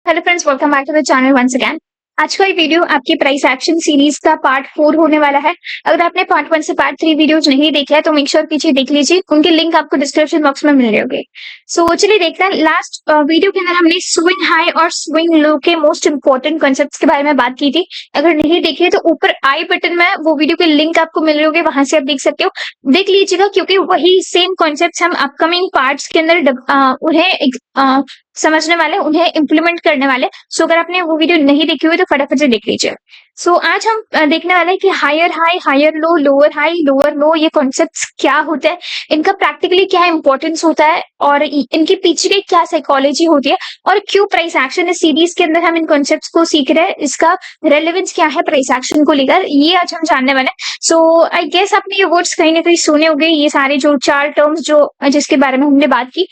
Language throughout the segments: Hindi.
Hello friends, welcome back to the channel once again. आज का ये वीडियो आपकी प्राइस एक्शन सीरीज का पार्ट 4 होने वाला है। अगर आपने पार्ट 1 से पार्ट 3 वीडियोज नहीं देखे हैं तो मेक श्योर पीछे देख लीजिए, उनके लिंक आपको डिस्क्रिप्शन बॉक्स में मिल रहे होंगे। सो चलिए देखते हैं। लास्ट वीडियो के अंदर हमने स्विंग हाई और स्विंग लो के मोस्ट इंपॉर्टेंट कॉन्सेप्ट्स के बारे में बात की थी। अगर नहीं देखिए तो ऊपर आई बटन में वो वीडियो के लिंक आपको मिल रहे होंगे, वहां से आप देख सकते हो, देख लीजिएगा, क्योंकि वही सेम कॉन्सेप्ट हम अपकमिंग पार्ट्स के अंदर उन्हें समझने वाले, उन्हें इम्प्लीमेंट करने वाले। सो अगर आपने वो वीडियो नहीं देखी हुई तो फटाफट से देख लीजिए। सो आज हम देखने वाले हैं कि higher high, higher low, lower high, lower low, ये कॉन्सेप्ट्स क्या होते हैं, इनका प्रैक्टिकली क्या इंपॉर्टेंस होता है और इनके पीछे की क्या साइकोलॉजी होती है, और क्यों प्राइस एक्शन इस सीरीज के अंदर हम इन कॉन्सेप्ट्स को सीख रहे हैं, इसका रेलेवेंस क्या है प्राइस एक्शन को लेकर, ये आज हम जानने वाले हैं। सो आई गेस आपने ये वर्ड्स कहीं ना कहीं सुने होंगे, ये सारे जो 4 टर्म्स जो जिसके बारे में हमने बात की।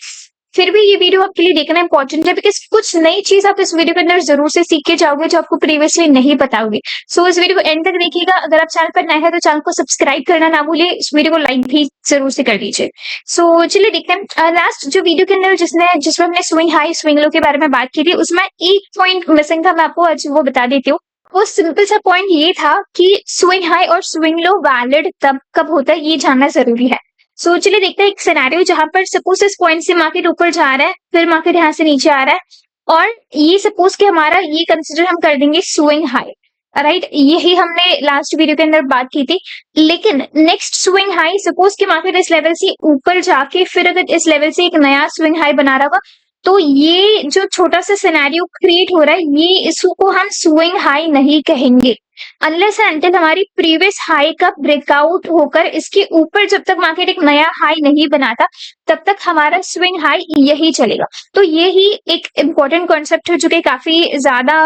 फिर भी ये वीडियो आपके लिए देखना इंपॉर्टेंट है, बिकॉज कुछ नई चीज आप इस वीडियो के अंदर जरूर से सीख के जाओगे जो आपको प्रीवियसली नहीं पता होगी। सो इस वीडियो को एंड तक देखिएगा। अगर आप चैनल पर नए हैं तो चैनल को सब्सक्राइब करना ना भूलिए, इस वीडियो को लाइक भी जरूर से कर दीजिए। सो चलिए देखते हैं। लास्ट जो वीडियो के अंदर जिसमें हमने स्विंग हाई स्विंग लो के बारे में बात की थी, उसमें एक पॉइंट मिसिंग था, मैं आपको आज वो बता देती हूँ। वो सिंपल सा पॉइंट ये था कि स्विंग हाई और स्विंग लो वैलिड तब कब होता है, ये जानना जरूरी है। सो चलिए देखते हैं एक सिनेरियो जहां पर सपोज इस पॉइंट से मार्केट ऊपर जा रहा है, फिर मार्केट यहाँ से नीचे आ रहा है, और ये सपोज कि हमारा ये कंसिडर हम कर देंगे स्विंग हाई, राइट। यही हमने लास्ट वीडियो के अंदर बात की थी। लेकिन नेक्स्ट स्विंग हाई, सपोज कि मार्केट इस लेवल से ऊपर जाके फिर अगर इस लेवल से एक नया स्विंग हाई बना रहा होगा, तो ये जो छोटा सा सिनेरियो क्रिएट हो रहा है, ये इसको हम स्विंग हाई नहीं कहेंगे अनलेस एंड अनटिल हमारी प्रीवियस हाई का ब्रेकआउट होकर इसके ऊपर जब तक मार्केट एक नया हाई नहीं बनाता, तब तक हमारा स्विंग हाई यही चलेगा। तो ये ही एक इम्पोर्टेंट कॉन्सेप्ट है जो कि काफी ज्यादा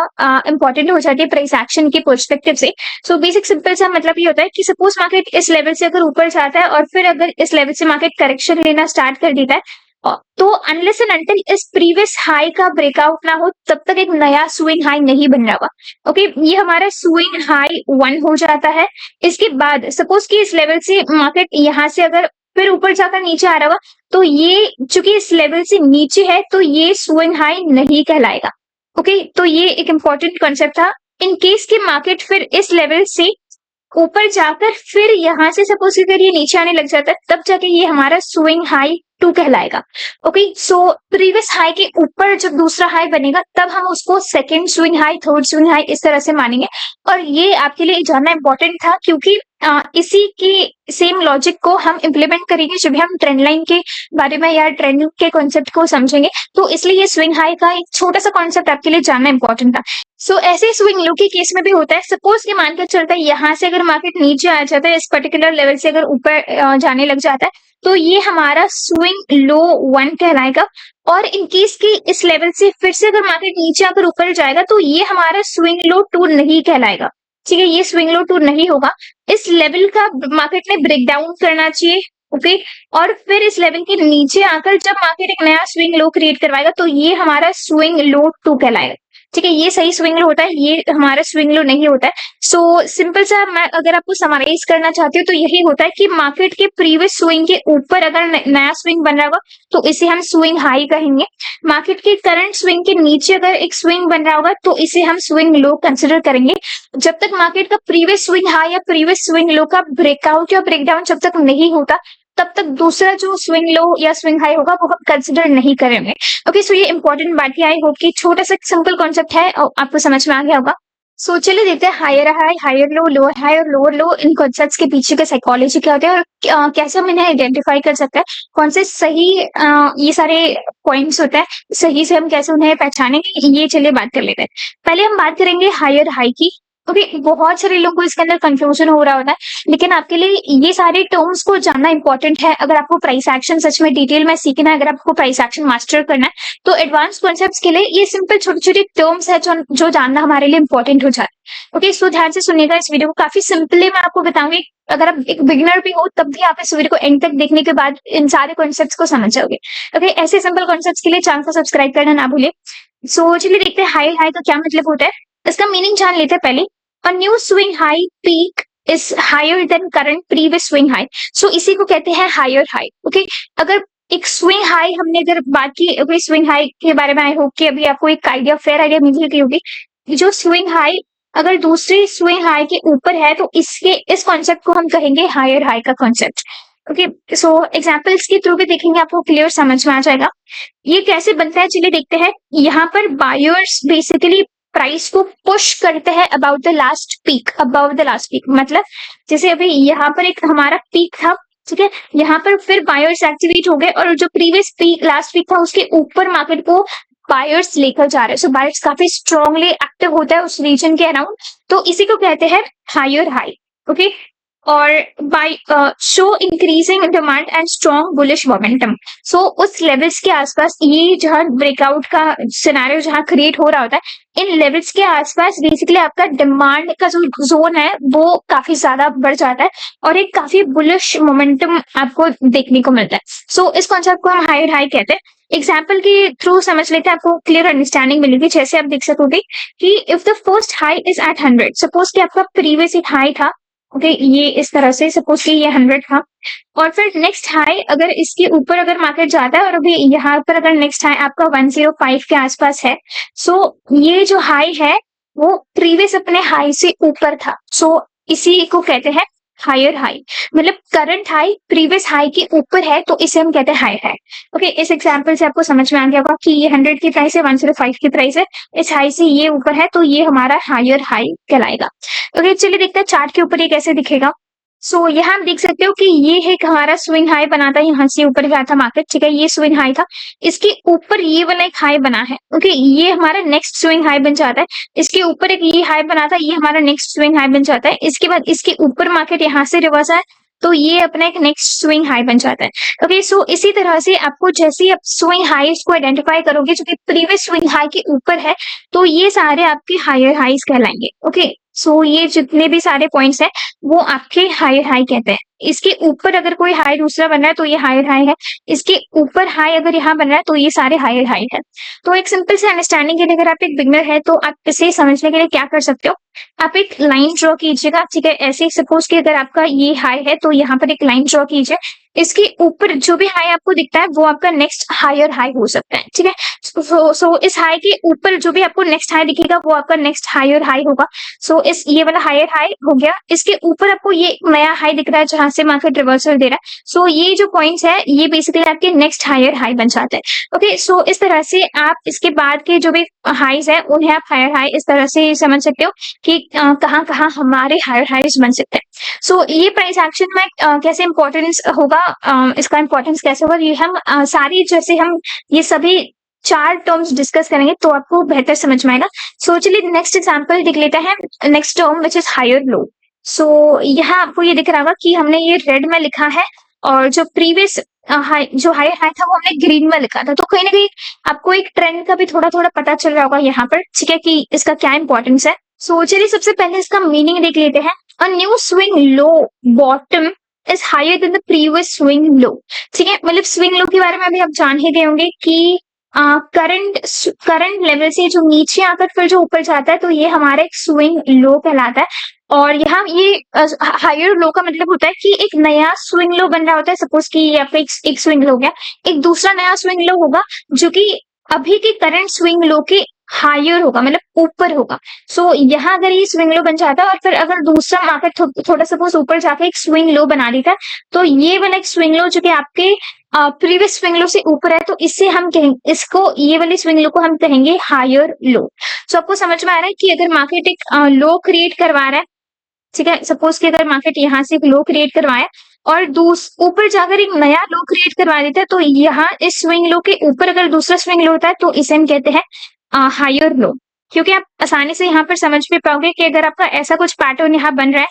इंपॉर्टेंट हो जाती है प्राइस एक्शन के पर्सपेक्टिव से। सो बेसिक सिंपल सा मतलब ये होता है कि सपोज मार्केट इस लेवल से अगर ऊपर जाता है और फिर अगर इस लेवल से मार्केट करेक्शन लेना स्टार्ट कर देता है, तो अनलेस एंड अनटिल इस प्रीवियस हाई का ब्रेकआउट ना हो, तब तक एक नया स्विंग हाई नहीं बन रहा होगा। ओके, ये हमारा स्विंग हाई 1 हो जाता है। इसके बाद सपोज कि इस लेवल से मार्केट यहाँ से अगर फिर ऊपर जाकर नीचे आ रहा होगा, तो ये चूंकि इस लेवल से नीचे है तो ये स्विंग हाई नहीं कहलाएगा। ओके, तो ये एक इंपॉर्टेंट कॉन्सेप्ट था। इन केस की मार्केट फिर इस लेवल से ऊपर जाकर फिर यहाँ से सपोज अगर ये नीचे आने लग जाता है, तब जाके ये हमारा स्विंग हाई 2 कहलाएगा। ओके, सो प्रीवियस हाई के ऊपर जब दूसरा हाई बनेगा तब हम उसको second swing high, third swing high इस तरह से मानेंगे। और ये आपके लिए जानना इंपॉर्टेंट था, क्योंकि इसी की सेम लॉजिक को हम इम्प्लीमेंट करेंगे जब भी हम ट्रेंड लाइन के बारे में या ट्रेंड के कॉन्सेप्ट को समझेंगे। तो इसलिए ये स्विंग हाई का एक छोटा सा कॉन्सेप्ट आपके लिए जानना इंपॉर्टेंट था। सो ऐसे स्विंग लो के केस में भी होता है। सपोज के मानकर चलता है यहाँ से अगर मार्केट नीचे आ जाता है, इस पर्टिकुलर लेवल से अगर ऊपर जाने लग जाता है, तो ये हमारा स्विंग लो 1 कहलाएगा। और इन केस की इस लेवल से फिर से अगर मार्केट नीचे आकर ऊपर जाएगा, तो ये हमारा स्विंग लो 2 नहीं कहलाएगा। ठीक है, ये स्विंग लो 2 नहीं होगा। इस लेवल का मार्केट ने ब्रेक डाउन करना चाहिए। ओके, और फिर इस लेवल के नीचे आकर जब मार्केट एक नया स्विंग लो क्रिएट करवाएगा, तो ये हमारा स्विंग लो 2 कहलाएगा। ठीक है, ये सही स्विंग लो होता है, ये हमारा स्विंग लो नहीं होता है। सो सिंपल सा मैं अगर आपको समराइज करना चाहती हूँ तो यही होता है कि मार्केट के प्रीवियस स्विंग के ऊपर अगर नया स्विंग बन रहा होगा तो इसे हम स्विंग हाई कहेंगे। मार्केट के करंट स्विंग के नीचे अगर एक स्विंग बन रहा होगा तो इसे हम स्विंग लो कंसिडर करेंगे। जब तक मार्केट का प्रीवियस स्विंग हाई या प्रीवियस स्विंग लो का ब्रेकआउट या ब्रेकडाउन जब तक नहीं होता, तब तक दूसरा जो स्विंग लो या स्विंग हाई होगा वो हम कंसिडर नहीं करेंगे। ओके, सो ये इंपॉर्टेंट बात है। आई होप कि छोटा सा सिंपल कॉन्सेप्ट है और आपको समझ में आ गया होगा। सो चलिए देखते हैं higher high, higher low, lower high और लोअर लो, इन कॉन्सेप्ट्स के पीछे का साइकोलॉजी क्या होता है और कैसे हम इन्हें आइडेंटिफाई कर सकते हैं, कौन से सही ये सारे पॉइंट्स होते हैं, सही से हम कैसे उन्हें पहचानेंगे, ये चलिए बात कर लेते हैं। पहले हम बात करेंगे हायर हाई की। ओके, बहुत सारे लोगों को इसके अंदर कंफ्यूजन हो रहा होता है, लेकिन आपके लिए ये सारे टर्म्स को जानना इंपॉर्टेंट है। अगर आपको प्राइस एक्शन सच में डिटेल में सीखना है, अगर आपको प्राइस एक्शन मास्टर करना है, तो एडवांस कॉन्सेप्ट्स के लिए ये सिंपल छोटी छोटी टर्म्स है जो जानना हमारे लिए इंपॉर्टेंट हो जाता है। ओके, सो ध्यान से सुनिएगा इस वीडियो को, काफी सिंपली मैं आपको बताऊंगी। अगर आप एक बिगिनर भी हो तब भी आप इस वीडियो को एंड तक देखने के बाद इन सारे कॉन्सेप्ट्स को समझ जाओगे। ओके, ऐसे सिंपल कॉन्सेप्ट्स के लिए चैनल को सब्सक्राइब करना ना भूलिए। सो चलिए देखते हैं हाई हाई का क्या मतलब होता है, इसका मीनिंग जान लेते हैं पहले। A new swing high peak is higher than current previous swing high. So इसी को कहते हैं higher high. Okay? अगर एक स्विंग हाई हमने अगर बात की, अभी स्विंग हाई के बारे में आई होप कि अभी आपको एक आइडिया, फेयर आइडिया मिल गई होगी। जो स्विंग हाई अगर दूसरी स्विंग हाई के ऊपर है तो इसके इस कॉन्सेप्ट को हम कहेंगे हायर हाई का कॉन्सेप्ट। ओके, सो एग्जांपल्स के थ्रू भी देखेंगे, आपको क्लियर समझ में आ जाएगा ये कैसे बनता है। चलिए देखते हैं। यहाँ पर बायर्स बेसिकली प्राइस को पुश करते हैं about the last peak, about the last peak मतलब जैसे अभी यहाँ पर एक हमारा पीक था, ठीक है, यहाँ पर फिर बायर्स एक्टिवेट हो गए और जो प्रीवियस पीक लास्ट वीक था उसके ऊपर मार्केट को बायर्स लेकर जा रहे हैं। सो बायर्स काफी स्ट्रांगली एक्टिव होता है उस रीजन के अराउंड, तो इसी को कहते हैं हायर हाई। ओके, और by show increasing demand and strong bullish momentum. So उस लेवल्स के आसपास ये जहां ब्रेकआउट का सिनेरियो जहां क्रिएट हो रहा होता है, इन लेवल्स के आसपास बेसिकली आपका डिमांड का जो जोन है वो काफी ज्यादा बढ़ जाता है और एक काफी बुलिश मोमेंटम आपको देखने को मिलता है। सो इस कॉन्सेप्ट को हम हायर हाई कहते हैं। एग्जाम्पल के थ्रू समझ लेते हैं, आपको क्लियर अंडरस्टैंडिंग मिलेगी। जैसे आप देख सकोगे कि if the first high is at 100, suppose कि आपका प्रीवियस एक हाई था, ओके, ये इस तरह से सपोज कि ये 100 था, और फिर नेक्स्ट हाई अगर इसके ऊपर अगर मार्केट जाता है और अभी यहाँ पर अगर नेक्स्ट हाई आपका 105 के आसपास है, सो ये जो हाई है वो प्रीवियस अपने हाई से ऊपर था। सो इसी को कहते हैं हायर हाई, मतलब करंट हाई प्रीवियस हाई के ऊपर है तो इसे हम कहते हैं हाई हाई। ओके, इस एग्जांपल से आपको समझ में आ गया होगा कि ये 100 की प्राइस है, 105 की प्राइस है, इस हाई से ये ऊपर है तो ये हमारा हायर हाई कहलाएगा। ओके, चलिए देखते हैं चार्ट के ऊपर ये कैसे दिखेगा। सो यहाँ आप देख सकते हो कि ये है हमारा स्विंग हाई बना था, यहाँ से ऊपर गया था मार्केट, ठीक है, ये स्विंग हाई था, इसके ऊपर ये वाला एक हाई बना है। ओके, ये हमारा नेक्स्ट स्विंग हाई बन जाता है, इसके ऊपर एक ये हाई बना था, ये हमारा नेक्स्ट स्विंग हाई बन जाता है, इसके बाद इसके ऊपर मार्केट यहाँ से रिवर्स है तो ये अपना एक नेक्स्ट स्विंग हाई बन जाता है। ओके, सो इसी तरह से आपको जैसे ही आप स्विंग हाईज को आइडेंटिफाई करोगे जो कि प्रीवियस स्विंग हाई के ऊपर है तो ये सारे आपके हायर हाईज कहलाएंगे। ओके, सो ये जितने भी सारे पॉइंट्स हैं वो आपके हायर हाई कहते हैं। इसके ऊपर अगर कोई हाई दूसरा बन रहा है तो ये हायर हाई है, इसके ऊपर हाई अगर यहाँ बन रहा है तो ये सारे हायर हाई है। तो एक सिंपल से अंडरस्टैंडिंग के लिए अगर आप एक बिगनर है तो आप इसे समझने के लिए क्या कर सकते हो, आप एक लाइन ड्रॉ कीजिएगा, ठीक है, ऐसे सपोज कि अगर आपका ये हाई है तो यहाँ पर एक लाइन ड्रॉ कीजिए, इसके ऊपर जो भी हाई आपको दिखता है वो आपका नेक्स्ट हायर हाई हो सकता है, ठीक है। सो इस हाई के ऊपर जो भी आपको नेक्स्ट हाई दिखेगा वो आपका नेक्स्ट हायर हाई होगा। सो इस ये वाला हायर हाई हो गया, इसके ऊपर आपको ये नया हाई दिख रहा है जहां से मार्केट रिवर्सल दे रहा है। सो ये जो पॉइंट्स है ये बेसिकली आपके नेक्स्ट हायर हाई बन जाते हैं। ओके, सो इस तरह से आप इसके बाद के जो भी हाईज है उन्हें आप हायर हाई इस तरह से समझ सकते हो कि कहाँ कहाँ हमारे हायर हाईज बन सकते हैं। सो ये प्राइस एक्शन में कैसे इंपॉर्टेंस होगा, इसका इंपॉर्टेंस कैसे होगा, ये हम सारी जैसे हम ये सभी चार टर्म्स डिस्कस करेंगे तो आपको बेहतर समझ में आएगा। सो चलिए नेक्स्ट एग्जांपल देख लेते हैं, next term which is higher low. So यहाँ आपको ये दिख रहा होगा कि हमने ये रेड में लिखा है और जो प्रीवियस जो हायर हाई था वो हमने ग्रीन में लिखा था, तो कहीं ना कहीं आपको एक ट्रेंड का भी थोड़ा थोड़ा पता चल रहा होगा यहाँ पर, ठीक है, कि इसका क्या इंपॉर्टेंस है। सो चलिए सबसे पहले इसका मीनिंग देख लेते हैं। A new swing low bottom is higher than the previous swing low, ठीक है, मतलब स्विंग लो के बारे में अभी आप जान ही गए होंगे कि करंट लेवल से जो नीचे आकर फिर जो ऊपर जाता है तो ये हमारा एक स्विंग लो कहलाता है। और यहाँ ये हायर लो का मतलब होता है कि एक नया स्विंग लो बन रहा होता है, सपोज कि ये आपका एक स्विंग लो हो गया, एक दूसरा नया स्विंग लो होगा जो कि अभी के करंट स्विंग लो के हायर होगा, मतलब ऊपर होगा। सो यहाँ अगर ये स्विंग लो बन जाता है और फिर अगर दूसरा मार्केट थोड़ा सपोज ऊपर जाके एक स्विंग लो बना देता है तो ये वाला एक स्विंग लो जो कि आपके प्रीवियस स्विंग लो से ऊपर है तो इससे हम कहेंगे, इसको ये वाले स्विंग लो को हम कहेंगे हायर लो। सो आपको समझ में आ रहा है कि अगर मार्केट एक लो क्रिएट करवा रहा है, ठीक है, सपोज कि अगर मार्केट यहाँ से एक लो क्रिएट करवाया और ऊपर जाकर एक नया लो क्रिएट करवा देता है तो यहाँ इस स्विंग लो के ऊपर अगर दूसरा स्विंग लो होता है तो इसे हम कहते हैं हायर लो। क्योंकि आप आसानी से यहाँ पर समझ भी पाओगे कि अगर आपका ऐसा कुछ पैटर्न यहाँ बन रहा है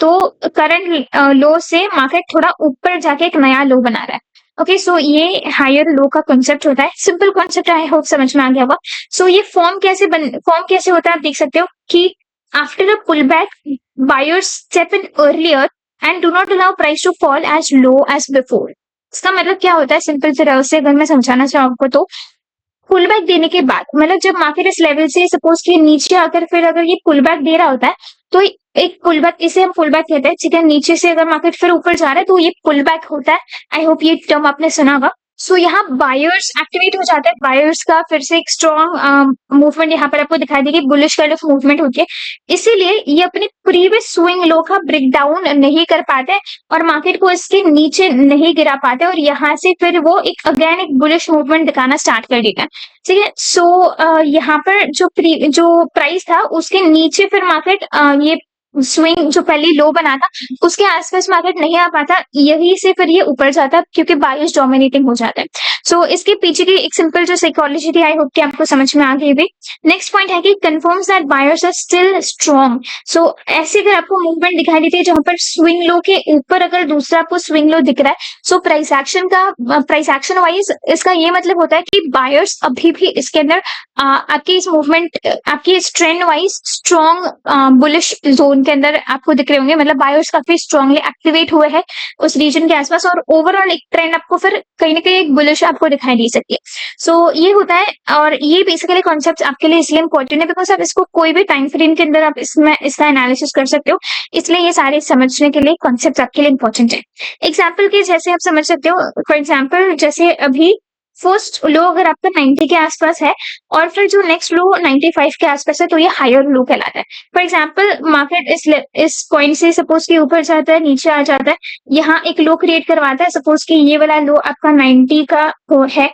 तो करंट लो से मार्केट थोड़ा ऊपर जाके एक नया लो बना रहा है। ओके, सो ये हायर लो का कॉन्सेप्ट होता है, सिंपल कॉन्सेप्ट आई होप समझ में आ गया होगा। सो ये फॉर्म कैसे होता है आप देख सकते हो कि after a pull back buyers step in earlier and do not allow price to fall as low as before. इसका मतलब क्या होता है सिंपल तरह से अगर मैं समझाना चाहूँ आपको तो पुल बैक देने के बाद मतलब जब मार्केट इस लेवल से सपोज कि नीचे आकर फिर अगर ये पुल बैक दे रहा होता है तो एक पुल बैक, इसे हम पुल बैक कहते हैं, ठीक है। नीचे से अगर मार्केट फिर ऊपर जा रहा है तो ये पुल बैक होता है। आई होप ये टर्म आपने सुना होगा। सो यहाँ बायर्स एक्टिवेट हो जाते हैं, बायर्स का फिर से एक स्ट्रॉन्ग मूवमेंट यहाँ पर आपको दिखाई देगी, बुलिश काइंड ऑफ मूवमेंट होती है। इसीलिए ये अपनी प्रीवियस स्विंग लो का ब्रेक डाउन नहीं कर पाते और मार्केट को इसके नीचे नहीं गिरा पाते और यहाँ से फिर वो एक अगेन एक बुलिश मूवमेंट दिखाना स्टार्ट कर देता है, ठीक है। सो यहाँ पर जो प्राइस था उसके नीचे फिर मार्केट ये स्विंग जो पहले लो बना था उसके आसपास मार्केट नहीं आ पाता, यही से फिर ये ऊपर जाता क्योंकि बायर्स डोमिनेटिंग हो जाता है। सो इसके पीछे की एक सिंपल जो साइकोलॉजी थी, आई होप कि आपको समझ में आ गई भी। नेक्स्ट पॉइंट है कि confirms that buyers are still strong. So ऐसे अगर आपको मूवमेंट दिखाई देती है जहां पर स्विंग लो के ऊपर अगर दूसरा आपको स्विंग लो दिख रहा है, सो प्राइस एक्शन वाइज इसका ये मतलब होता है कि बायर्स अभी भी इसके अंदर आपकी इस मूवमेंट आपकी इस trend wise strong bullish zone के अंदर आपको दिख रहे होंगे, मतलब बायर्स काफी स्ट्रांगली एक्टिवेट हुए हैं उस रीजन के आसपास और ओवरऑल एक ट्रेंड आपको फिर कहीं ना कहीं एक बुलिश आपको दिखाई दे सकती है। सो ये होता है और ये बेसिकली कॉन्सेप्ट आपके लिए इसलिए इंपॉर्टेंट है बिकॉज आप इसको कोई भी टाइम फ्रेम के अंदर आप इसमें इसका एनालिसिस कर सकते हो, इसलिए ये सारे समझने के लिए कॉन्सेप्ट आपके लिए इंपॉर्टेंट है। एग्जाम्पल के जैसे आप समझ सकते हो, फॉर एग्जाम्पल जैसे अभी फर्स्ट लो अगर आपका 90 के आसपास है और फिर जो नेक्स्ट लो 95 के आसपास है तो ये हायर लो कहलाता है। फॉर एग्जांपल मार्केट इस पॉइंट से सपोज कि ऊपर जाता है, नीचे आ जाता है, यहाँ एक लो क्रिएट करवाता है, सपोज कि ये वाला लो आपका 90 का है,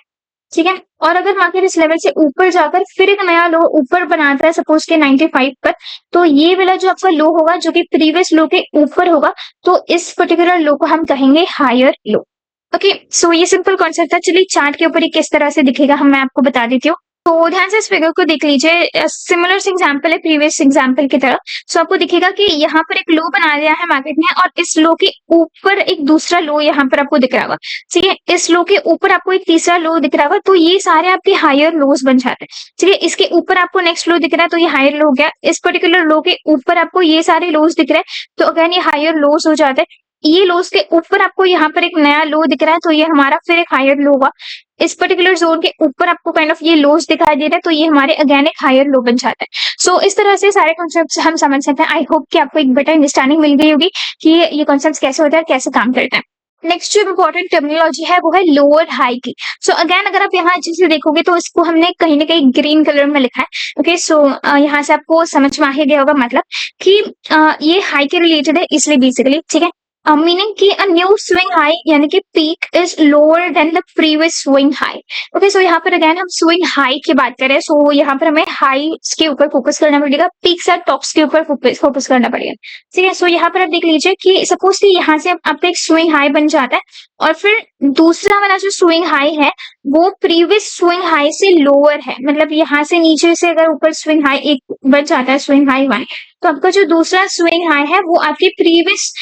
ठीक है। और अगर मार्केट इस लेवल से ऊपर जाकर फिर एक नया लो ऊपर बनाता है सपोज के 95 पर, तो ये वाला जो आपका लो होगा जो कि प्रीवियस लो के ऊपर होगा, तो इस पर्टिकुलर लो को हम कहेंगे हायर लो। ओके, सो ये सिंपल कॉन्सेप्ट था। चलिए चार्ट के ऊपर ये किस तरह से दिखेगा हम मैं आपको बता देती हूँ। तो ध्यान से इस फिगर को देख लीजिए, सिमिलर एग्जांपल है प्रीवियस एग्जांपल की तरह। सो आपको दिखेगा कि यहाँ पर एक लो बना दिया है मार्केट ने और इस लो के ऊपर एक दूसरा लो यहाँ पर आपको दिख रहा होगा, ठीक है। इस लो के ऊपर आपको एक तीसरा लो दिख रहा होगा, तो ये सारे आपके हायर लोज बन जाते हैं, ठीक है। इसके ऊपर आपको नेक्स्ट लो दिख रहा है तो ये हायर लो हो गया, इस पर्टिकुलर लो के ऊपर आपको ये सारे लोज दिख रहे हैं तो अगेन ये हायर लोज हो जाते हैं। ये लोज के ऊपर आपको यहाँ पर एक नया लो दिख रहा है तो ये हमारा फिर एक हायर लो होगा। इस पर्टिकुलर जोन के ऊपर आपको काइंड ऑफ ये लोज दिखाई दे रहा है तो ये हमारे अगेन एक हायर लो बन जाता है। सो इस तरह से सारे कॉन्सेप्ट्स हम समझ सकते हैं। आई होप कि आपको एक बेटर अंडरस्टैंडिंग मिल गई होगी कि ये कॉन्सेप्ट्स कैसे होता है, कैसे काम करता है। नेक्स्ट जो इम्पोर्टेंट टर्मिनोलॉजी है वो है लोअर हाई की। सो अगेन अगर आप यहाँ अच्छे से देखोगे तो इसको हमने कहीं ना कहीं ग्रीन कलर में लिखा है। ओके, सो यहाँ से आपको समझ में आ ही गया होगा मतलब कि ये हाई के रिलेटेड है इसलिए बेसिकली, ठीक है। मीनिंग कि अ न्यू स्विंग हाई यानी कि peak is lower than the previous swing high. Okay, so यहाँ पर अगेन हम स्विंग हाई की बात करें, सो यहाँ पर हमें हाई के ऊपर फोकस करना पड़ेगा, पीक्स और टॉप्स के ऊपर फोकस करना पड़ेगा, ठीक है। सो यहाँ पर आप देख लीजिए कि सपोज कि यहाँ से आपका एक स्विंग हाई बन जाता है और फिर दूसरा वाला जो स्विंग हाई है वो प्रीवियस स्विंग हाई से लोअर है, मतलब यहाँ से नीचे से अगर ऊपर स्विंग हाई एक बन जाता है स्विंग हाई 1, तो आपका जो दूसरा स्विंग हाई है वो आपकी प्रीवियस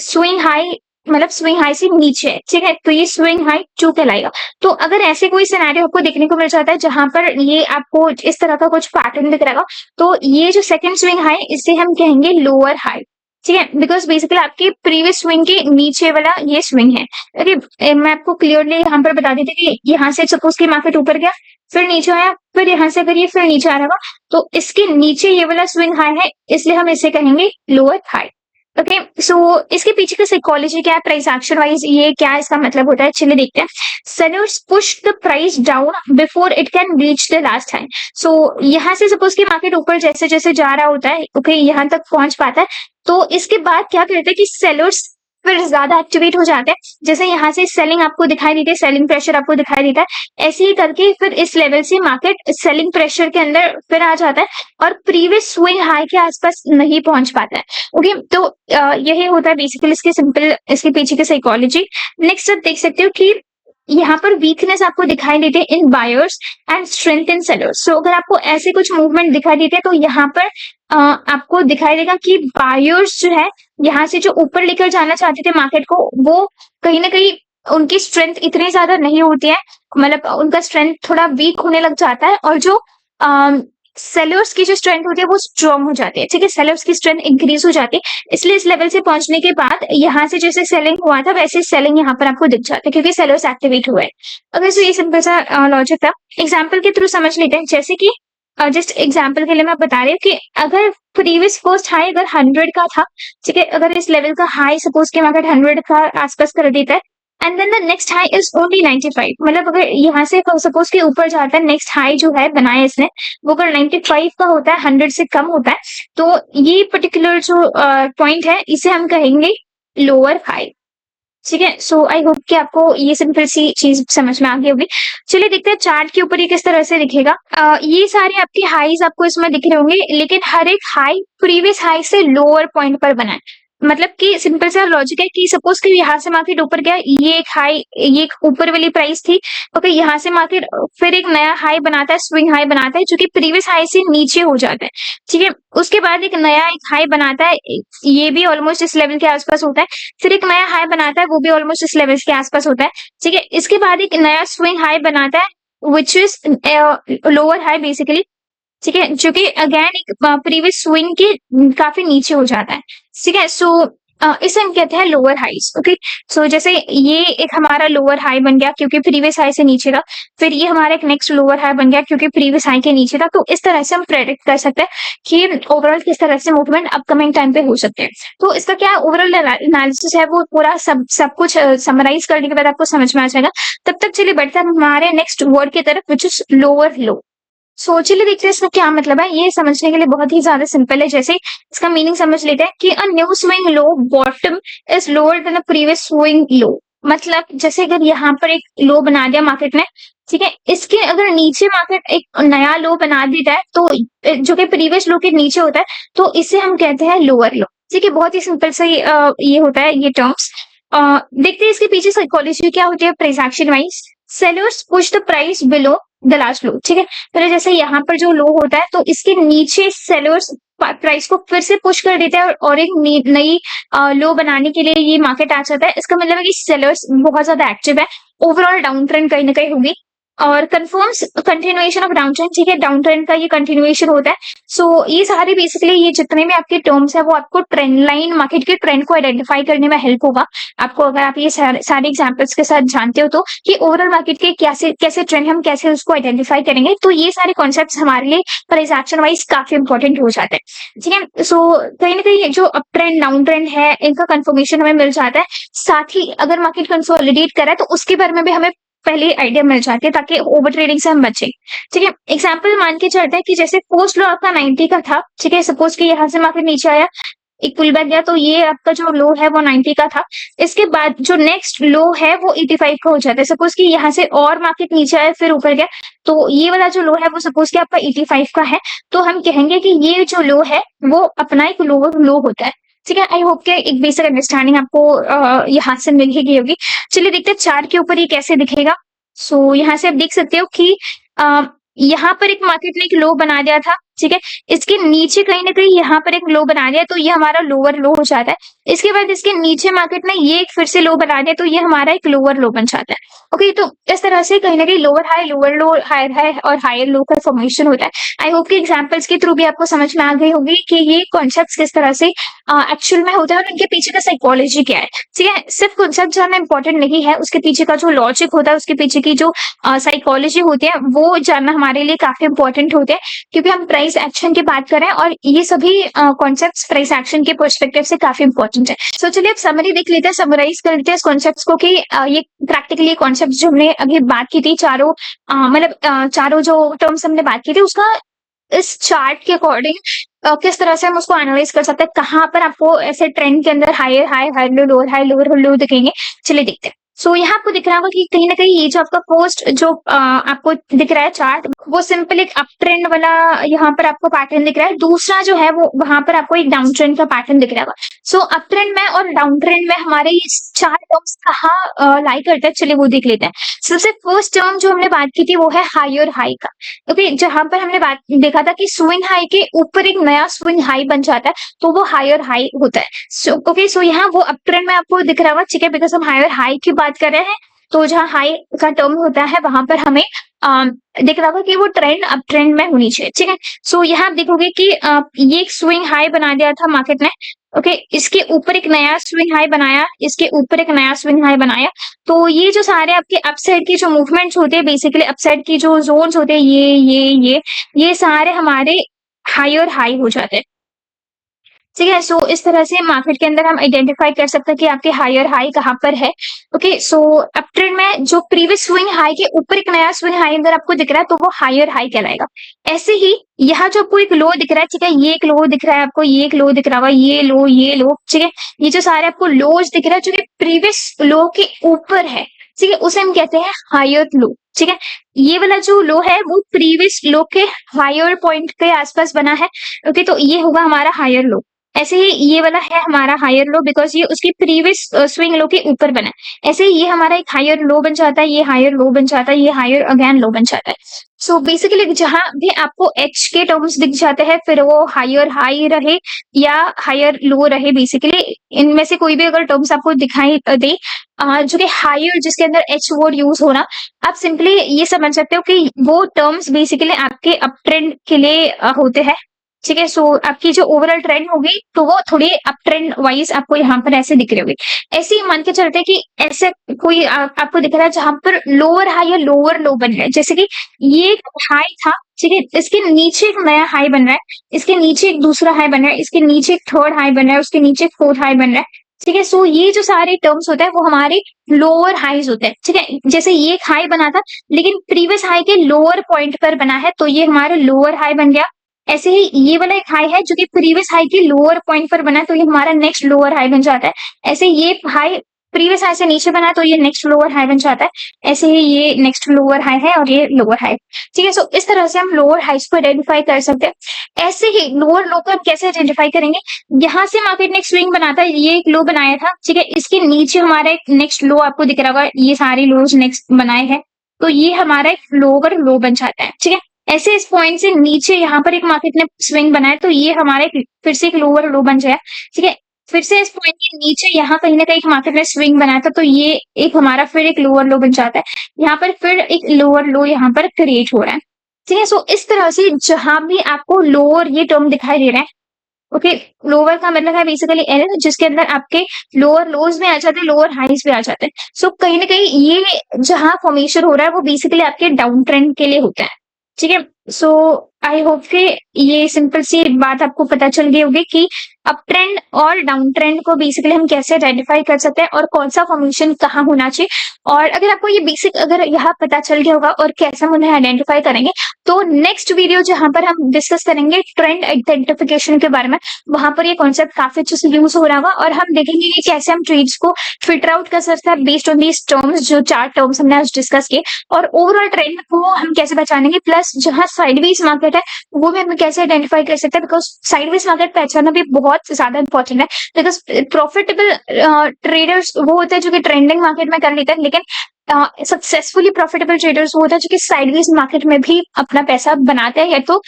स्विंग हाई मतलब स्विंग हाई से नीचे है, ठीक है। तो ये स्विंग हाई 2 कहलाएगा। तो अगर ऐसे कोई सिनेरियो आपको देखने को मिल जाता है जहां पर ये आपको इस तरह का कुछ पैटर्न दिख रहेगा तो ये जो सेकंड स्विंग हाई इसे हम कहेंगे लोअर हाई, ठीक है, बिकॉज बेसिकली आपकी प्रीवियस स्विंग के नीचे वाला ये स्विंग है। ओके, मैं आपको क्लियरली यहाँ पर बता देती कि यहाँ से सपोज की मार्केट ऊपर गया फिर नीचे आया, फिर यहाँ से अगर ये फिर नीचे आ रहा तो इसके नीचे ये वाला स्विंग हाई है इसलिए हम इसे कहेंगे लोअर हाई। ओके, सो इसके पीछे का साइकोलॉजी क्या है, प्राइस एक्शन वाइज ये क्या इसका मतलब होता है, चलिए देखते हैं। Sellers push the price down before it can reach the last high. So यहाँ से सपोज कि मार्केट ऊपर जैसे जैसे जा रहा होता है, ओके, यहाँ तक पहुंच पाता है तो इसके बाद क्या करते हैं कि सेलर्स फिर ज्यादा एक्टिवेट हो जाते हैं, जैसे यहाँ से सेलिंग आपको दिखाई देती है, सेलिंग प्रेशर आपको दिखाई देता है, ऐसे ही करके फिर इस लेवल से मार्केट सेलिंग प्रेशर के अंदर फिर आ जाता है और प्रीवियस स्विंग हाई के आसपास नहीं पहुंच पाता है। ओके, तो यही होता है बेसिकली इसके सिंपल इसके पीछे की साइकोलॉजी। नेक्स्ट आप देख सकते हो कि यहाँ पर वीकनेस आपको दिखाई देते हैं in buyers and strength in sellers. So अगर आपको ऐसे कुछ मूवमेंट दिखाई देते हैं तो यहाँ पर आपको दिखाई देगा कि बायर्स जो है यहाँ से जो ऊपर लेकर जाना चाहते थे मार्केट को वो कहीं ना कहीं उनकी स्ट्रेंथ इतनी ज्यादा नहीं होती है, मतलब उनका स्ट्रेंथ थोड़ा वीक होने लग जाता है और जो सेलर्स की जो स्ट्रेंथ होती है वो स्ट्रॉन्ग हो जाती है, ठीक है, सेलर्स की स्ट्रेंथ इंक्रीज हो जाती है। इसलिए इस लेवल से पहुंचने के बाद यहाँ से जैसे सेलिंग हुआ था वैसे सेलिंग यहाँ पर आपको दिख जाता है क्योंकि सेलर्स एक्टिवेट हुए हैं। अगर तो ये सिंपल सा लॉजिक था, एग्जाम्पल के थ्रू समझ लेते हैं। जैसे कि जस्ट एग्जाम्पल के लिए मैं बता रही हूँ कि अगर प्रीवियस फर्स्ट हाई अगर 100 का था, ठीक है, अगर इस लेवल का हाई सपोज के मार्केट 100 का आसपास कर देता है and then the next high is only 95, मतलब अगर यहाँ से सपोज के ऊपर जाता है, नेक्स्ट हाई जो है बनाया इसने वो अगर 95 का होता है, 100 से कम होता है, तो ये पर्टिकुलर जो पॉइंट है इसे हम कहेंगे लोअर हाई, ठीक है। सो आई होप कि आपको ये सिंपल सी चीज समझ में आ गई होगी। चलिए देखते हैं चार्ट के ऊपर ये किस तरह से दिखेगा। ये सारे आपके हाईज आपको इसमें दिख रहे होंगे, लेकिन हर एक हाई प्रीवियस हाई से लोअर पॉइंट पर बना है। मतलब कि सिंपल सा लॉजिक है कि सपोज कि यहाँ से मार्केट ऊपर गया, ये एक हाई, ये एक ऊपर वाली प्राइस थी, ओके, यहाँ से मार्केट फिर एक नया हाई बनाता है, स्विंग हाई बनाता है जो कि प्रीवियस हाई से नीचे हो जाता है, ठीक है। उसके बाद एक नया एक हाई बनाता है, ये भी ऑलमोस्ट इस लेवल के आसपास होता है, फिर एक नया हाई बनाता है वो भी ऑलमोस्ट इस लेवल के आसपास होता है, ठीक है। इसके बाद एक नया स्विंग हाई बनाता है which is lower high basically, ठीक है, जो कि अगेन एक प्रीवियस स्विंग के काफी नीचे हो जाता है, ठीक है। सो इसे हम कहते हैं लोअर हाइज, ओके। सो जैसे ये एक हमारा लोअर हाई बन गया क्योंकि प्रीवियस हाई से नीचे था, फिर ये हमारा एक नेक्स्ट लोअर हाई बन गया क्योंकि प्रीवियस हाई के नीचे था। तो इस तरह से हम प्रेडिक्ट कर सकते हैं कि ओवरऑल किस तरह से मूवमेंट अपकमिंग टाइम पे हो सकते हैं। तो इसका क्या ओवरऑल एनालिसिस है वो पूरा सब कुछ समराइज करने के बाद आपको समझ में आ जाएगा। तब तक चलिए बढ़ते हैं हमारे नेक्स्ट वर्ड की तरफ विच इज लोअर लो। चलिए देखते हैं इसका क्या मतलब है। ये समझने के लिए बहुत ही ज्यादा सिंपल है। जैसे इसका मीनिंग समझ लेते हैं कि अ new swing low bottom is lower than the previous swing लो। मतलब जैसे अगर यहाँ पर एक लो बना दिया मार्केट ने, ठीक है, इसके अगर नीचे मार्केट एक नया लो बना देता है तो जो कि प्रीवियस लो के नीचे होता है, तो इसे हम कहते हैं लोअर लो, ठीक है। बहुत ही सिंपल सा ये होता है ये टर्म्स। देखते हैं इसके पीछे साइकोलॉजी क्या होती है price action wise. Sellers push the price below the last low, ठीक है। तो जैसे यहाँ पर जो लो होता है तो इसके नीचे सेलर्स प्राइस को फिर से पुश कर देते हैं और एक नई लो बनाने के लिए ये मार्केट आ जाता है। इसका मतलब है कि सेलर्स बहुत ज्यादा एक्टिव है, ओवरऑल डाउन ट्रेंड कहीं ना कहीं होगी और confirms continuation of down trend, ठीक है, डाउन ट्रेंड का ये कंटिन्यूएशन होता है। सो ये सारे बेसिकली ये जितने भी आपके टर्म्स है वो आपको ट्रेंड लाइन मार्केट के ट्रेंड को आइडेंटिफाई करने में हेल्प होगा आपको, अगर आप ये सारे एग्जांपल्स के साथ जानते हो तो, कि ओवरऑल मार्केट के कैसे कैसे ट्रेंड हम कैसे उसको आइडेंटिफाई करेंगे। तो ये सारे कॉन्सेप्ट हमारे लिए प्राइस एक्शन वाइज काफी इंपॉर्टेंट हो जाते हैं, ठीक है। सो कहीं ना कहीं जो अप ट्रेंड डाउन ट्रेंड है इनका कंफर्मेशन हमें मिल जाता है, साथ ही अगर मार्केट कंसोलिडेट करे तो उसके बारे में भी हमें पहले आइडिया मिल जाती है ताकि ओवर ट्रेडिंग से हम बचें, ठीक है। एग्जांपल मान के चलते हैं कि जैसे पोस्ट लो आपका 90 का था, ठीक है, सपोज कि यहाँ से मार्केट नीचे आया, एक पुल बैक गया, तो ये आपका जो लो है वो 90 का था। इसके बाद जो नेक्स्ट लो है वो 85 का हो जाता है। सपोज कि यहाँ से और मार्केट नीचे आया फिर ऊपर गया, तो ये वाला जो लो है वो सपोज कि आपका 85 का है, तो हम कहेंगे कि ये जो लो है वो अपना एक लोअर लो होता है, ठीक है। आई होप के एक बेसिक अंडरस्टैंडिंग आपको यहाँ से मिल ही गई होगी। चलिए देखते हैं चार्ट के ऊपर ये कैसे दिखेगा। यहाँ से आप देख सकते हो कि यहाँ पर एक मार्केट ने एक लो बना दिया था, ठीक है, इसके नीचे कहीं ना कहीं यहाँ पर एक लो बना दिया तो ये हमारा लोअर लो हो जाता है। इसके बाद इसके नीचे मार्केट ने ये एक फिर से लो बना दिया तो ये हमारा एक लोअर लो बन जाता है, ओके। तो इस तरह से कहीं ना कहीं lower high lower low higher high और हायर लो का फॉर्मेशन होता है। आई होप कि एग्जांपल्स के थ्रू भी आपको समझ में आ गई होगी कि ये कॉन्सेप्ट किस तरह से एक्चुअल में होता है और इनके पीछे का साइकोलॉजी क्या है, ठीक है। सिर्फ कॉन्सेप्ट जानना इंपॉर्टेंट नहीं है, उसके पीछे का जो लॉजिक होता है, उसके पीछे की जो साइकोलॉजी होती है वो जानना हमारे लिए काफी इंपॉर्टेंट होते हैं, क्योंकि हम प्राइस एक्शन की बात करें और ये सभी कॉन्सेप्ट्स प्राइस एक्शन के पर्सपेक्टिव से काफी इंपॉर्टेंट है। सो चलिए अब समरी देख लेते हैं, समराइज कर लेते हैं इस कॉन्सेप्ट्स को कि ये प्रैक्टिकली कॉन्सेप्ट जो हमने अभी बात की थी, चारों मतलब चारों जो टर्म्स हमने बात की थी उसका इस चार्ट के अकॉर्डिंग किस तरह से हम उसको एनालाइज कर सकते हैं, कहाँ पर आपको ऐसे ट्रेंड के अंदर higher high higher low lower high lower low दिखेंगे। चलिए देखते हैं। यहाँ आपको दिख रहा होगा कि कहीं ना कहीं ये जो आपका फर्स्ट जो आपको दिख रहा है चार्ट वो सिंपल एक अप ट्रेंड वाला यहाँ पर आपको पैटर्न दिख रहा है, दूसरा जो है वो वहां पर आपको एक डाउन ट्रेंड का पैटर्न दिख रहा है। अप ट्रेंड में और डाउन ट्रेंड में हमारे ये चार टर्म्स कहाँ लाई करते हैं, चलिए वो देख लेते हैं। सबसे फर्स्ट टर्म जो हमने बात की थी वो है हाई और हाई का, ओके, जहां पर हमने बात देखा था कि स्विंग हाई के ऊपर एक नया स्विंग हाई बन जाता है तो वो हायर हाई होता है। ओके, यहाँ वो अप ट्रेंड में आपको दिख रहा होगा, ठीक है, बिकॉज हम हायर हाई की बात कर रहे हैं, तो जहां हाई का टर्म होता है वहां पर हमें दिख रहा होगा कि वो ट्रेंड अब ट्रेंड में होनी चाहिए, ठीक है। सो यहाँ आप देखोगे कि ये एक स्विंग हाई बना दिया था मार्केट ने, ओके। इसके ऊपर एक नया स्विंग हाई बनाया, इसके ऊपर एक नया स्विंग हाई बनाया। तो ये जो सारे आपके अपसाइड की जो मूवमेंट्स होते हैं, बेसिकली अपसाइड की जो जोन्स होते हैं, ये सारे हमारे हाई हाई हो जाते हैं, ठीक है। सो इस तरह से मार्केट के अंदर हम आइडेंटिफाई कर सकते हैं कि आपके हायर हाई कहाँ पर है, ओके। सो अप ट्रेंड में जो प्रीवियस स्विंग हाई के ऊपर एक नया स्विंग हाई अगर आपको दिख रहा है तो वो हायर हाई कहलाएगा। ऐसे ही यहाँ जो आपको एक लो दिख रहा है, ठीक है, ये एक लो दिख रहा है आपको, ये एक लो दिख रहा होगा, ये लो, ठीक है। ये जो सारे आपको लोज दिख रहा है जो कि प्रीवियस लो के ऊपर है, ठीक है, उसे हम कहते हैं हायर लो, ठीक है। ये वाला जो लो है वो प्रीवियस लो के हायर पॉइंट के आसपास बना है, ओके। तो ये होगा हमारा हायर लो। ऐसे ही ये वाला है हमारा हायर लो, बिकॉज ये उसकी प्रीवियस स्विंग लो के ऊपर बना है। ऐसे ही ये हमारा एक हायर लो बन जाता है, ये हायर लो बन जाता है, ये हायर अगेन लो बन जाता है। सो बेसिकली जहां भी आपको एच के टर्म्स दिख जाते हैं, फिर वो हायर हाई रहे या हायर लो रहे, बेसिकली इनमें से कोई भी अगर टर्म्स आपको दिखाई दे जो कि हायर जिसके अंदर एच वर्ड यूज हो रहा, आप सिंपली ये समझ सकते हो कि वो टर्म्स बेसिकली आपके अप ट्रेंड के लिए होते हैं, ठीक है। सो आपकी जो ओवरऑल ट्रेंड होगी तो वो थोड़ी अप ट्रेंड वाइज आपको यहाँ पर ऐसे दिख रही होगी। ऐसे ही मान के चलते हैं कि ऐसे कोई आपको दिख रहा है जहां पर लोअर हाई या लोअर लो बन रहा है, जैसे कि ये एक हाई था, ठीक है, इसके नीचे एक नया हाई बन रहा है, इसके नीचे एक दूसरा हाई बन रहा है, इसके नीचे एक थर्ड हाई बन रहा है, उसके नीचे एक फोर्थ हाई बन रहा है, ठीक है। सो ये जो सारे टर्म्स होते हैं वो हमारे लोअर हाईज होते हैं, ठीक है। जैसे ये एक हाई बना था लेकिन प्रीवियस हाई के लोअर पॉइंट पर बना है तो ये हमारा लोअर हाई बन गया। ऐसे ही ये वाला एक हाई है जो कि प्रीवियस हाई के लोअर पॉइंट पर बना है तो ये हमारा नेक्स्ट लोअर हाई बन जाता है। ऐसे ये हाई प्रीवियस हाई से नीचे बना है तो ये नेक्स्ट लोअर हाई बन जाता है। ऐसे ही ये नेक्स्ट लोअर हाई है और ये लोअर हाई, ठीक है। सो इस तरह से हम लोअर हाइज को आइडेंटिफाई कर सकते हैं। ऐसे ही लोअर लो को हम कैसे आइडेंटिफाई करेंगे, यहाँ से मार्केट ने एक स्विंग बनाता है, ये एक लो बनाया था, ठीक है, इसके नीचे हमारा एक नेक्स्ट लो आपको दिख रहा होगा, ये सारे लोज नेक्स्ट बनाए हैं तो ये हमारा एक लोअर लो बन जाता है, ठीक है। ऐसे इस पॉइंट से नीचे यहाँ पर एक मार्केट ने स्विंग बनाया तो ये हमारे फिर से एक लोअर लो बन जाए, ठीक है। फिर से इस पॉइंट के नीचे यहाँ कहीं ना कहीं मार्केट ने स्विंग बनाया था तो ये एक हमारा फिर एक लोअर लो बन जाता है, यहाँ पर फिर एक लोअर लो यहाँ पर क्रिएट हो रहा है, ठीक है। सो इस तरह से जहां भी आपको लोअर ये टर्म दिखाई दे रहा है, ओके, लोअर का मतलब है बेसिकली एल जिसके अंदर आपके लोअर लोज में आ जाते हैं, लोअर हाइज भी आ जाते हैं। सो कहीं ना कहीं ये जहां फॉर्मेशन हो रहा है वो बेसिकली आपके डाउन ट्रेंड के लिए होता है, ठीक है। सो आई होप कि ये सिंपल सी बात आपको पता चल गई होगी कि अप ट्रेंड और डाउन ट्रेंड को बेसिकली हम कैसे आइडेंटिफाई कर सकते हैं और कौन सा फॉर्मेशन कहाँ होना चाहिए। और अगर आपको ये बेसिक अगर यहाँ पता चल गया होगा और कैसे हम उन्हें आइडेंटिफाई करेंगे तो नेक्स्ट वीडियो जहां पर हम डिस्कस करेंगे ट्रेंड आइडेंटिफिकेशन के बारे में, वहां पर ये कॉन्सेप्ट काफी अच्छे से यूज हो रहा होगा और हम देखेंगे कि कैसे हम ट्रेड्स को फिल्टर आउट कर सकते हैं बेस्ड ऑन दीज टर्म्स, जो 4 टर्म्स हमने आज डिस्कस किए, और ओवरऑल ट्रेंड को हम कैसे पहचानेंगे, प्लस जहां साइडवेज मार्केट है वो भी हम कैसे आइडेंटिफाई कर सकते हैं, बिकॉज साइडवेज मार्केट पहचानना भी बहुत ज्यादा इंपॉर्टेंट है। बिकॉज प्रॉफिटेबल ट्रेडर्स वो होते हैं जो कि ट्रेंडिंग मार्केट में कर लेते हैं, लेकिन सक्सेसफुली प्रॉफिटेबल ट्रेडर्स वो होता है जो कि साइडवेज मार्केट में भी अपना पैसा बनाते हैं या तो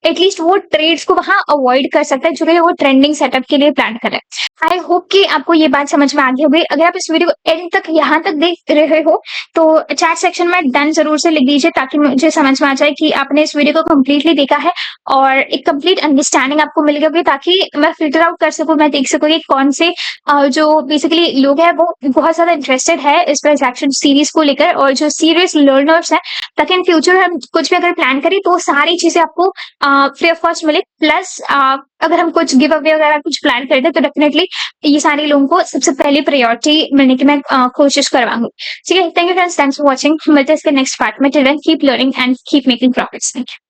एटलीस्ट वो ट्रेड्स को वहां अवॉइड कर सकते हैं जो कि वो ट्रेंडिंग सेटअप के लिए प्लान कर रहे हैं। आई होप कि आपको ये बात समझ में आ गई होगी। अगर आप इस वीडियो को एंड तक यहाँ तक देख रहे हो तो चैट सेक्शन में डन जरूर से लिख दीजिए ताकि मुझे समझ में आ जाए कि आपने इस वीडियो को कम्प्लीटली देखा है और एक कंप्लीट अंडरस्टैंडिंग आपको मिल गई होगी, ताकि मैं फिल्टर आउट कर सकूं, मैं देख सकूं कि कौन से जो बेसिकली लोग हैं वो बहुत ज्यादा इंटरेस्टेड है इस प्राइस एक्शन सीरीज को लेकर और जो सीरियस लर्नर्स हैं, ताकि इन फ्यूचर हम कुछ भी अगर प्लान करें तो सारी चीजें आपको फ्री ऑफ कॉस्ट मिले। प्लस अगर हम कुछ गिव अवे वगैरह कुछ प्लान करते हैं तो डेफिनेटली ये सारे लोगों को सबसे पहले प्रायोरिटी मिलने की मैं कोशिश करवाऊंगी, ठीक है। Thank you friends, thanks for watching. मिलते हैं इसके नेक्स्ट पार्ट में। Till then keep learning and keep making profits. Thank you.